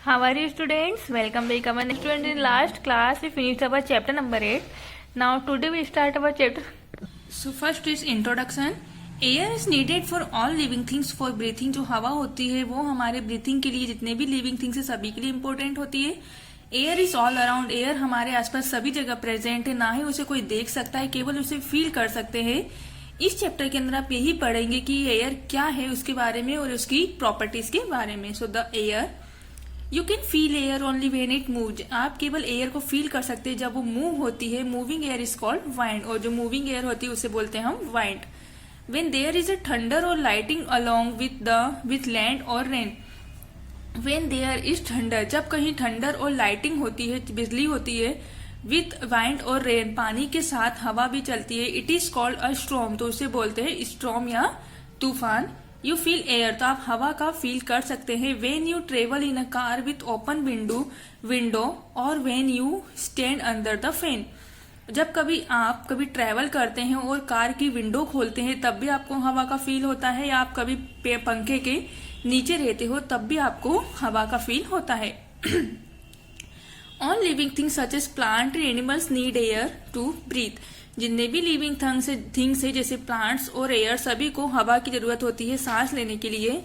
How are you students? Welcome back our next student. In last class we finished our chapter number 8. Now today we start our chapter. So first is introduction. Air is needed for all living things for breathing. जो हवा होती है वो हमारे breathing के लिए, जितने भी लिविंग थिंग्स है सभी के लिए इम्पोर्टेंट होती है. Air is all around. Air हमारे आसपास सभी जगह प्रेजेंट है. ना ही उसे कोई देख सकता है, केवल उसे फील कर सकते हैं. इस चैप्टर के अंदर आप यही पढ़ेंगे कि एयर क्या है उसके बारे में और उसकी प्रॉपर्टीज के बारे में. So the air, you can feel air only when it move. आप केवल एयर को फील कर सकते हैं जब वो मूव होती है. Moving air is called wind. और जो मूविंग एयर होती है उसे बोलते हैं हम wind. When there is a thunder or lightning along with land or rain. When there is thunder, जब कहीं ठंडर और लाइटिंग होती है, बिजली होती है, with wind और rain, पानी के साथ हवा भी चलती है, it is called a storm. तो उसे बोलते हैं storm या तूफान. You feel air, तो आप हवा का फील कर सकते हैं. When you travel in a car with open window or when you stand under the fan. जब आप कभी ट्रैवल करते हैं और कार की विंडो खोलते हैं तब भी आपको हवा का फील होता है, या आप कभी पंखे के नीचे रहते हो तब भी आपको हवा का फील होता है. All living things such as plant and animals need air to breathe. जितने भी लिविंग थिंग्स है जैसे प्लांट्स और एयर, सभी को हवा की जरूरत होती है सांस लेने के लिए.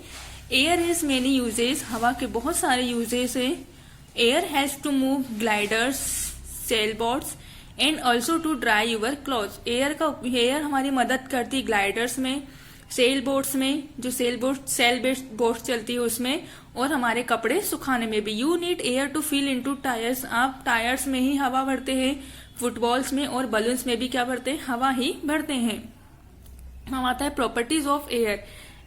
Air has many uses. हवा के बहुत सारे यूजेस है. Air has to move gliders, sail boats and also to dry your cloth. Air हमारी मदद करती है ग्लाइडर्स में, सेल बोट्स में, जो सेल बोट्स चलती है उसमें, और हमारे कपड़े सुखाने में भी. You need air to fill into tyres. आप टायर्स में ही हवा भरते हैं, फुटबॉल्स में और बलून्स में भी क्या भरते हैं, हवा ही भरते हैं. हम आता है प्रॉपर्टीज ऑफ एयर.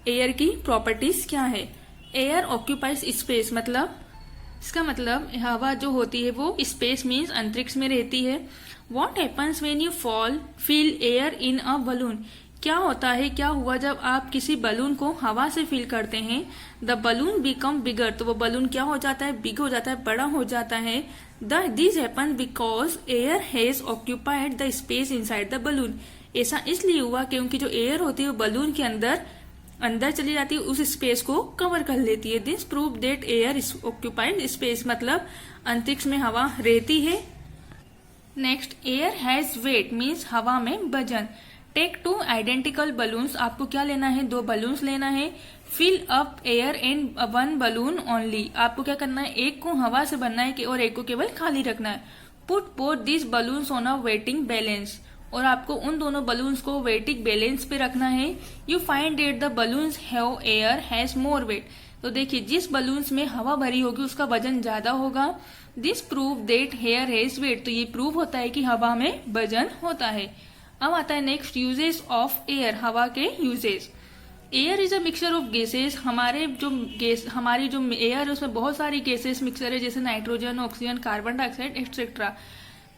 एयर की प्रॉपर्टीज क्या है. एयर ऑक्यूपाइज स्पेस, मतलब इसका मतलब हवा जो होती है वो स्पेस मीन्स अंतरिक्ष में रहती है. What happens when you feel air in a balloon. क्या होता है, क्या हुआ जब आप किसी बलून को हवा से फील करते हैं. The balloon become bigger. तो वो बलून क्या हो जाता है, बिग हो जाता है, बड़ा हो जाता है. This happen because air has occupied the space inside the balloon. ऐसा इसलिए हुआ क्योंकि जो एयर होती है वो बलून के अंदर चली जाती है, उस स्पेस को कवर कर लेती है. This prove that air is occupied space, मतलब अंतरिक्ष में हवा रहती है. Next, air has weight means हवा में वजन. Take two identical balloons. आपको क्या लेना है, दो बलून्स लेना है. Fill up air in one balloon only. आपको क्या करना है, एक को हवा से भरना है और एक को केवल खाली रखना है. Put both this balloons on a waiting balance. और आपको उन दोनों बलून्स को वेटिंग बैलेंस पे रखना है. You find that the balloons have air has more weight. तो देखिए, जिस बलून्स में हवा भरी होगी उसका वजन ज्यादा होगा. This prove that air has weight. तो ये प्रूव होता है कि हवा में वजन होता है. अब आता है नेक्स्ट, यूजेस ऑफ एयर. हवा के uses. Air is a mixture of gases. हमारी जो एयर है उसमें बहुत सारी गैसेस मिक्सचर है, जैसे nitrogen, oxygen, carbon dioxide etcetera.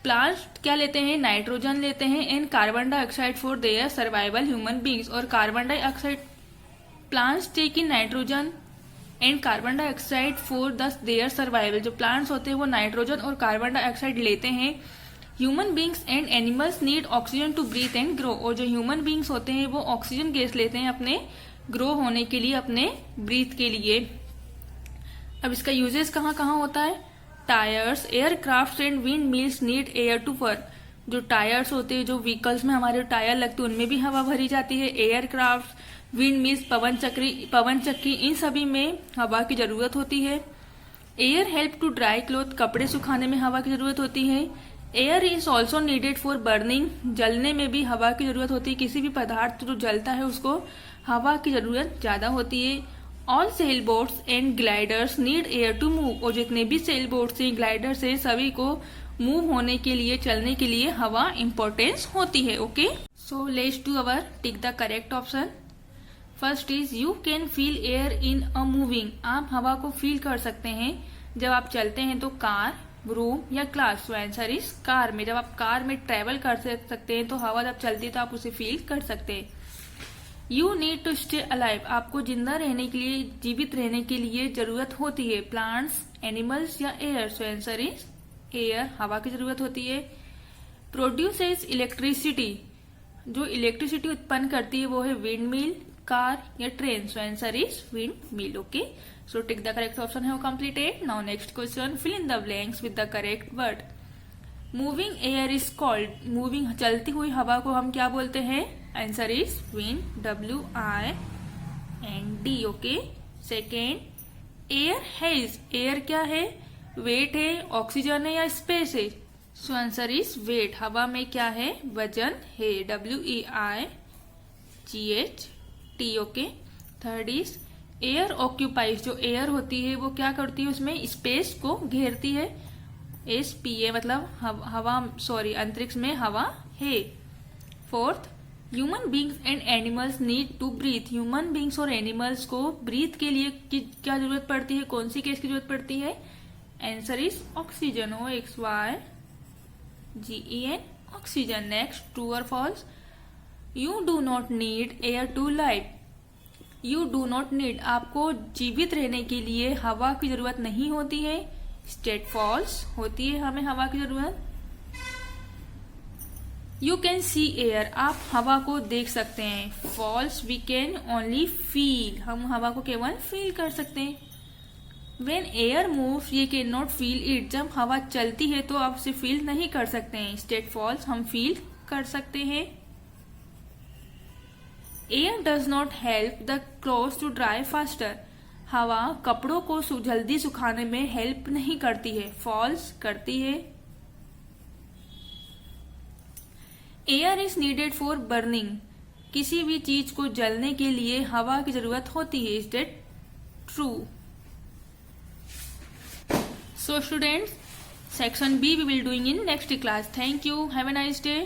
Plants क्या लेते हैं, नाइट्रोजन लेते हैं and carbon dioxide for their survival human beings. और carbon dioxide, plants take in nitrogen and carbon dioxide for their survival. जो प्लांट्स होते हैं वो नाइट्रोजन और कार्बन डाइऑक्साइड लेते हैं. Human beings and animals need oxygen to breathe and grow. और जो ह्यूमन बींग्स होते हैं वो ऑक्सीजन गैस लेते हैं अपने ग्रो होने के लिए, अपने ब्रीथ के लिए. अब इसका यूजेस कहाँ कहाँ होता है. Tyres, aircraft and wind mills need air to work. जो टायर्स होते हैं, जो व्हीकल्स में हमारे टायर लगते हैं उनमें भी हवा भरी जाती है. एयरक्राफ्ट, विंड मिल्स, पवन चक्की, इन सभी में हवा की जरूरत होती है. Air help to dry cloth. कपड़े सुखाने में हवा की जरूरत होती है. Air is also needed for burning. जलने में भी हवा की जरूरत होती है. किसी भी पदार्थ जो जलता है उसको हवा की जरूरत ज्यादा होती है. All sail boats and gliders need air to move. और जितने भी सेल बोट्स हैं, ग्लाइडर्स हैं, सभी को मूव होने के लिए, चलने के लिए हवा इंपॉर्टेंस होती है. Okay, so let's do our tick the correct option. First is you can feel air in a moving. आप हवा को फील कर सकते हैं जब आप चलते हैं तो कार, रूम या class. So answer is car में. जब आप कार में ट्रेवल कर सकते हैं तो हवा जब चलती है तो आप उसे फील कर सकते हैं. You need to stay alive. आपको जिंदा रहने के लिए, जीवित रहने के लिए जरूरत होती है. प्लांट्स, एनिमल्स या air. So answer is air, हवा की जरूरत होती है. Produces electricity. जो इलेक्ट्रिसिटी उत्पन्न करती है वो है विंड मिल, कार या train. So answer is wind mill. Okay, so tick the correct option है वो completed. Now next question, fill in the blanks with the correct word. Moving air is called, moving चलती हुई हवा को हम क्या बोलते हैं? Answer is wind, WIND. Okay. Second, air has, air क्या है? वेट है, ऑक्सीजन है या स्पेस है? So answer is weight. हवा में क्या है? वजन है, WEIGHT. Okay. Third is air occupies, जो एयर होती है वो क्या करती है? उसमें स्पेस को घेरती है, SPA मतलब हवा, सॉरी अंतरिक्ष में हवा है. Fourth, human beings and animals need to breathe, human beings और एनिमल्स को ब्रीथ के लिए क्या जरूरत पड़ती है? कौन सी गैस की जरूरत पड़ती है? Answer is oxygen, OXYGEN, oxygen. Next, true और false. You do not need air to live, you do not need, आपको जीवित रहने के लिए हवा की जरूरत नहीं होती है. स्टेट फॉल्स, होती है हमें हवा की जरूरत. यू कैन सी एयर, आप हवा को देख सकते हैं. False, we can only feel, हम हवा को केवल फील कर सकते हैं. When air moves we can not feel it, जब हवा चलती है तो आप उसे फील नहीं कर सकते हैं. स्टेट फॉल्स, हम फील कर सकते हैं. Air does not help the clothes to dry faster, हवा कपड़ों को जल्दी सुखाने में हेल्प नहीं करती है. फॉल्स, करती है. Air is needed for burning, किसी भी चीज को जलने के लिए हवा की जरूरत होती है. Is that true? So students, section B we will doing in next class. Thank you. Have a nice day.